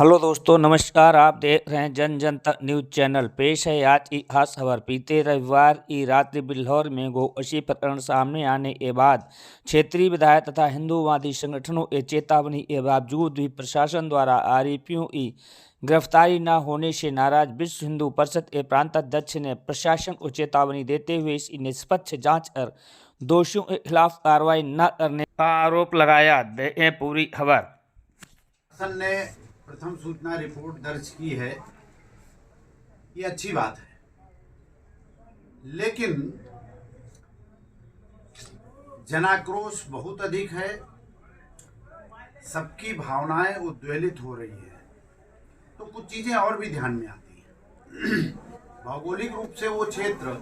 Hello दोस्तों, नमस्कार। आप देख रहे हैं जन जन तक न्यूज चैनल। पेश है आज की खास खबर। बीते रविवार की रात्रि बिल्हौर में गौवंशी प्रकरण सामने आने के बाद क्षेत्रीय विधायक तथा हिंदूवादी संगठनों की चेतावनी के बावजूद भी प्रशासन द्वारा आरोपियों की गिरफ्तारी न होने से नाराज विश्व हिंदू परिषद के प्रांत अध्यक्ष ने प्रशासन को चेतावनी देते हुए इसकी निष्पक्ष जांच कर दोषियों के खिलाफ कार्रवाई न करने का आरोप लगाया। देखें पूरी खबर। शासन ने प्रथम सूचना रिपोर्ट दर्ज की है, ये अच्छी बात है, लेकिन जनाक्रोश बहुत अधिक है, सबकी भावनाएं उद्वेलित हो रही है, तो कुछ चीजें और भी ध्यान में आती हैं। भौगोलिक रूप से वो क्षेत्र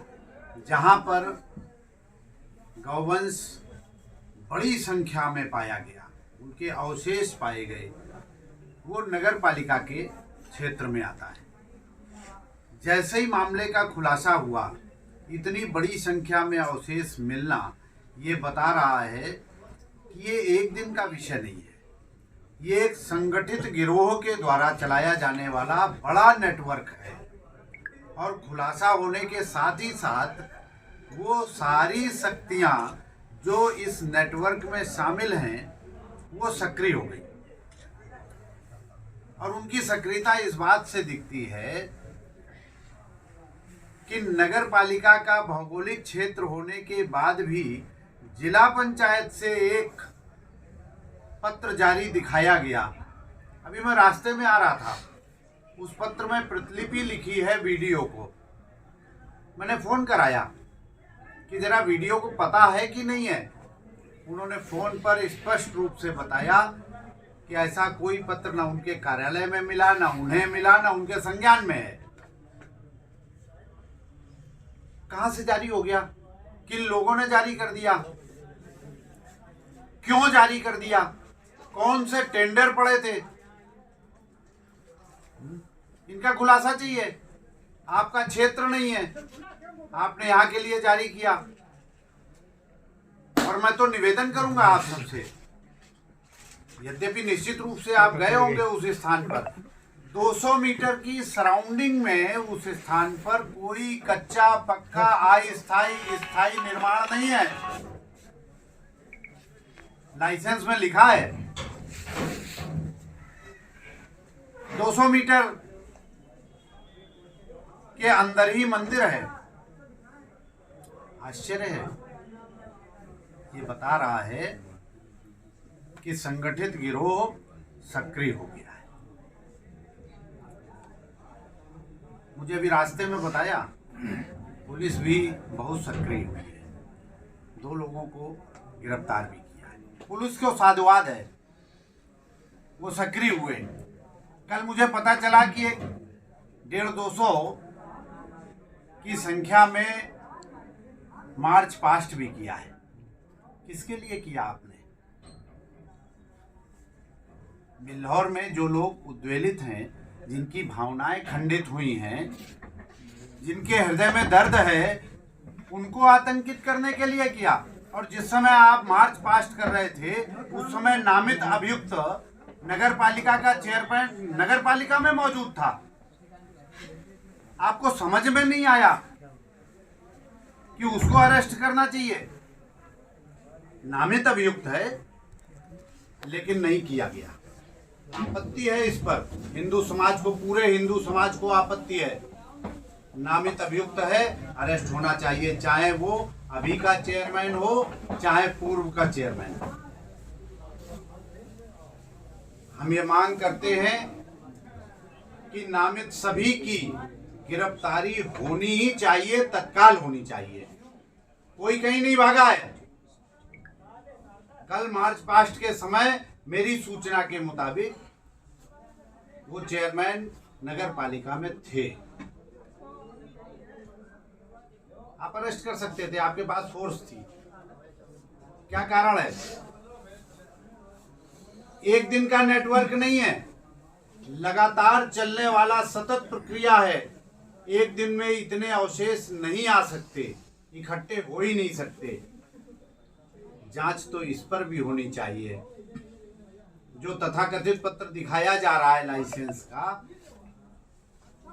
जहां पर गौवंश बड़ी संख्या में पाया गया, उनके अवशेष पाए गए, वो नगर पालिका के क्षेत्र में आता है। जैसे ही मामले का खुलासा हुआ, इतनी बड़ी संख्या में अवशेष मिलना ये बता रहा है कि ये एक दिन का विषय नहीं है, ये एक संगठित गिरोह के द्वारा चलाया जाने वाला बड़ा नेटवर्क है। और खुलासा होने के साथ ही साथ वो सारी शक्तियां जो इस नेटवर्क में शामिल हैं वो सक्रिय हो गई। और उनकी सक्रियता इस बात से दिखती है कि नगर पालिका का भौगोलिक क्षेत्र होने के बाद भी जिला पंचायत से एक पत्र जारी दिखाया गया। अभी मैं रास्ते में आ रहा था, उस पत्र में प्रतिलिपि लिखी है वीडियो को। मैंने फोन कराया कि जरा वीडियो को पता है कि नहीं है। उन्होंने फोन पर स्पष्ट रूप से बताया कि ऐसा कोई पत्र ना उनके कार्यालय में मिला, ना उन्हें मिला, ना उनके संज्ञान में है। कहां से जारी हो गया? किन लोगों ने जारी कर दिया? क्यों जारी कर दिया? कौन से टेंडर पड़े थे? इनका खुलासा चाहिए। आपका क्षेत्र नहीं है, आपने यहां के लिए जारी किया। और मैं तो निवेदन करूंगा आप सबसे, यद्यपि निश्चित रूप से आप गए होंगे उस स्थान पर, 200 मीटर की सराउंडिंग में उस स्थान पर कोई कच्चा पक्का अस्थायी निर्माण नहीं है। लाइसेंस में लिखा है 200 मीटर के अंदर ही मंदिर है। आश्चर्य है, ये बता रहा है कि संगठित गिरोह सक्रिय हो गया है। मुझे अभी रास्ते में बताया पुलिस भी बहुत सक्रिय हुई है, 2 लोगों को गिरफ्तार भी किया है। पुलिस को साधुवाद है, वो सक्रिय हुए। कल मुझे पता चला कि 150-200 की संख्या में मार्च पास्ट भी किया है। किसके लिए किया आपने? बिल्हौर में जो लोग उद्वेलित हैं, जिनकी भावनाएं खंडित हुई हैं, जिनके हृदय में दर्द है, उनको आतंकित करने के लिए किया। और जिस समय आप मार्च पास्ट कर रहे थे, उस समय नामित अभियुक्त नगर पालिका का चेयरमैन नगर पालिका में मौजूद था। आपको समझ में नहीं आया कि उसको अरेस्ट करना चाहिए? नामित अभियुक्त है, लेकिन नहीं किया गया। आपत्ति है इस पर। हिंदू समाज को, पूरे हिंदू समाज को आपत्ति है। नामित अभियुक्त है, अरेस्ट होना चाहिए, चाहे वो अभी का चेयरमैन हो, चाहे पूर्व का चेयरमैन हो। हम ये मांग करते हैं कि नामित सभी की गिरफ्तारी होनी ही चाहिए, तत्काल होनी चाहिए। कोई कहीं नहीं भागा है। कल मार्च पास्ट के समय मेरी सूचना के मुताबिक वो चेयरमैन नगर पालिका में थे। आप अरेस्ट कर सकते थे, आपके पास फोर्स थी। क्या कारण है? एक दिन का नेटवर्क नहीं है, लगातार चलने वाला सतत प्रक्रिया है। एक दिन में इतने अवशेष नहीं आ सकते, इकट्ठे हो ही नहीं सकते। जांच तो इस पर भी होनी चाहिए। जो तथाकथित पत्र दिखाया जा रहा है लाइसेंस का,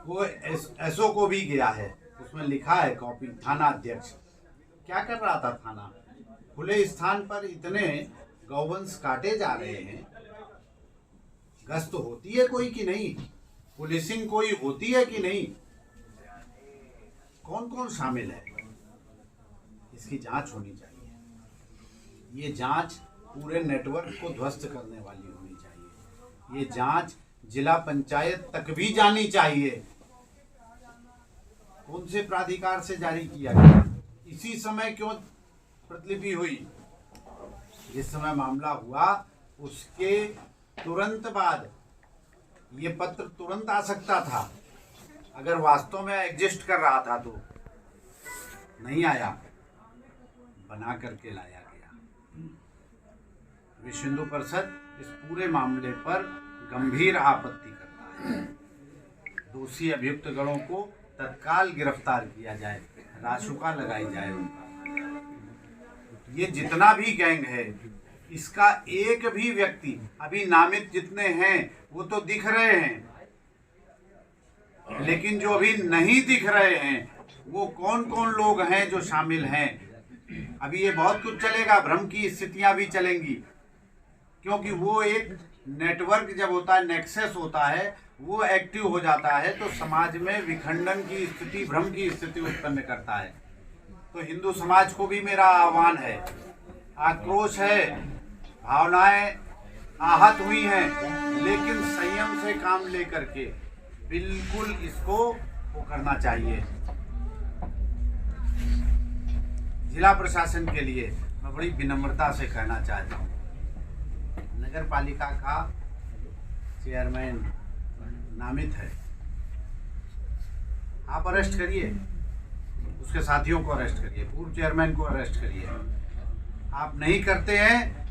वो एसओ को भी गया है। उसमें लिखा है कॉपी, थाना अध्यक्ष क्या कर रहा था थाना? खुले स्थान पर इतने गौवंश काटे जा रहे हैं, गश्त होती है कोई कि नहीं? पुलिसिंग कोई होती है कि नहीं? कौन कौन शामिल है? इसकी जांच होनी चाहिए। ये जांच पूरे नेटवर्क को ध्वस्त करने वाली होनी चाहिए। ये जांच जिला पंचायत तक भी जानी चाहिए। कौन से प्राधिकार से जारी किया गया? इसी समय क्यों प्रतिलिपि हुई? जिस समय मामला हुआ उसके तुरंत बाद ये पत्र तुरंत आ सकता था, अगर वास्तव में एग्जिस्ट कर रहा था तो। नहीं आया, बना करके लाया गया। विश्व हिंदू परिषद इस पूरे मामले पर गंभीर आपत्ति करता है। दोषी अभियुक्त गणों को तत्काल गिरफ्तार किया जाए, रासुका लगाई जाए उनका। ये जितना भी गैंग है, इसका एक भी व्यक्ति, अभी नामित जितने हैं वो तो दिख रहे हैं, लेकिन जो अभी नहीं दिख रहे हैं वो कौन कौन लोग हैं जो शामिल हैं। अभी ये बहुत कुछ चलेगा, भ्रम की स्थितियां भी चलेंगी, क्योंकि वो एक नेटवर्क जब होता है, नेक्सस होता है, वो एक्टिव हो जाता है तो समाज में विखंडन की स्थिति, भ्रम की स्थिति उत्पन्न करता है। तो हिंदू समाज को भी मेरा आह्वान है, आक्रोश है, भावनाएं आहत हुई हैं, लेकिन संयम से काम लेकर के बिल्कुल इसको वो करना चाहिए। जिला प्रशासन के लिए मैं बड़ी विनम्रता से कहना चाहता हूँ, नगर पालिका का चेयरमैन नामित है, आप अरेस्ट करिए, उसके साथियों को अरेस्ट करिए, पूर्व चेयरमैन को अरेस्ट करिए। आप नहीं करते हैं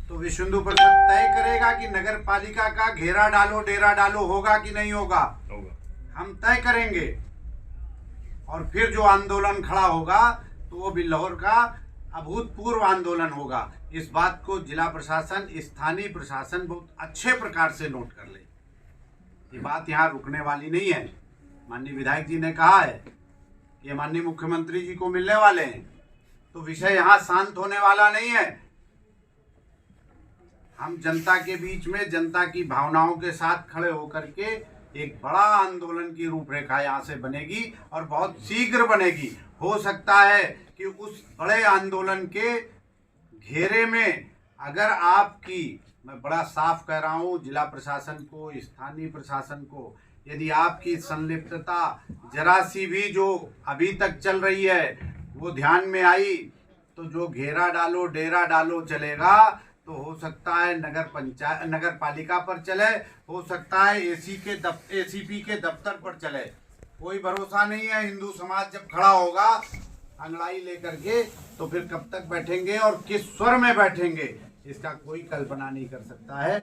तो विश्व हिंदू परिषद तय करेगा कि नगर पालिका का घेरा डालो, डेरा डालो होगा कि नहीं होगा। हम तय करेंगे, और फिर जो आंदोलन खड़ा होगा तो वो बिल्हौर का अभूतपूर्व आंदोलन होगा। इस बात को जिला प्रशासन, स्थानीय प्रशासन बहुत अच्छे प्रकार से नोट कर ले। ये बात यहाँ रुकने वाली नहीं है। माननीय विधायक जी ने कहा है कि माननीय मुख्यमंत्री जी को मिलने वाले हैं, तो विषय यहाँ शांत होने वाला नहीं है। हम जनता के बीच में, जनता की भावनाओं के साथ खड़े होकर के एक बड़ा आंदोलन की रूपरेखा यहाँ से बनेगी, और बहुत शीघ्र बनेगी। हो सकता है कि उस बड़े आंदोलन के घेरे में अगर आपकी, मैं बड़ा साफ कह रहा हूँ, जिला प्रशासन को, स्थानीय प्रशासन को, यदि आपकी संलिप्तता जरा सी भी जो अभी तक चल रही है वो ध्यान में आई, तो जो घेरा डालो, डेरा डालो चलेगा, तो हो सकता है नगर पालिका पर चले, हो सकता है एसीपी के दफ्तर पर चले। कोई भरोसा नहीं है। हिंदू समाज जब खड़ा होगा अंगड़ाई लेकर के, तो फिर कब तक बैठेंगे और किस स्वर में बैठेंगे, इसका कोई कल्पना नहीं कर सकता है।